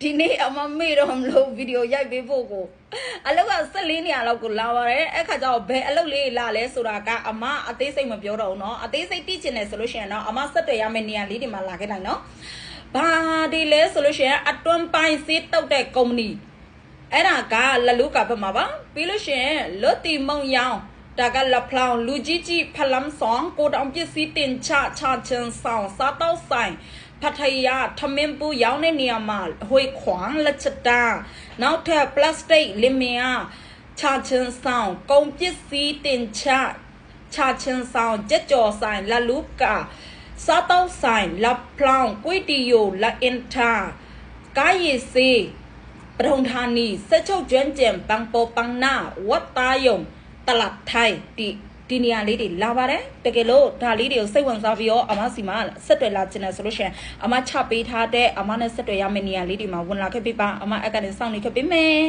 ဒီနေ့အမမေတော့မလို့ဗီဒီယိုရိုက်ပေးဖို့ကိုအလောက်က14နေရာလောက်ကိုလာပါတယ်အဲ့ခါကျတော့ဘယ်အလုပ်လေးလာလဲဆိုတာကအမအသေးစိတ်မပြောတော့ဘူးเนาะအသေးစိတ်သိချင်တယ်ဆိုလို့ရှိရင်တော့အမဆက်တွေ့ရမယ့်နေရာလေးတွေမှာလာခဲ့လိုက်เนาะဘာဒီလဲဆိုလို့ရှိရင်အတွန်းပိုင်းစေးတောက်တဲ့ကုမ္ပဏီအဲ့ဒါကလလူကဘက်မှာပါပြီးလို့ရှိရင်လွတ်တီမုံရောင်ဒါကလဖလောင်လူကြီးကြီးဖလမ်ဆောင်ကိုတောင်ပစ္စည်းတင်ချချချင်ဆောင်စားတော့ဆိုင်พัทยาทำเมนปูยาวในเนียมาห้วยขวางลัชดาနောက်ထပ် plastic လင်မယာချာချင်ဆောင်ကုန်ပစ္စည်းတင်ချချချင်ဆောင်ကြက်ကြော်ဆိုင်လာလူကာစားတော့ဆိုင်လဖလောင်ကွီတီယိုလာအင်တာကာယီစီပထုံဌာနီစက်ချုပ်ကျွမ်းကျင်ပန်းပေါ်ပန်းနာဝတ်သားယုံตลาดไทยဒီနေရာလေးတွေလာပါတယ်တကယ်လို့ဒါလေးတွေကိုစိတ်ဝင်စားပြီးတော့အမစီမှာဆက်တွေ့လာခြင်းနဲ့ဆိုလို့ရှိရင်အမချပေးထားတဲ့အမနဲ့ဆက်တွေ့ရမယ့်နေရာလေးတွေမှာဝင်လာခဲ့ပြပါအမအကနေစောင့်နေခဲ့ပေးမယ်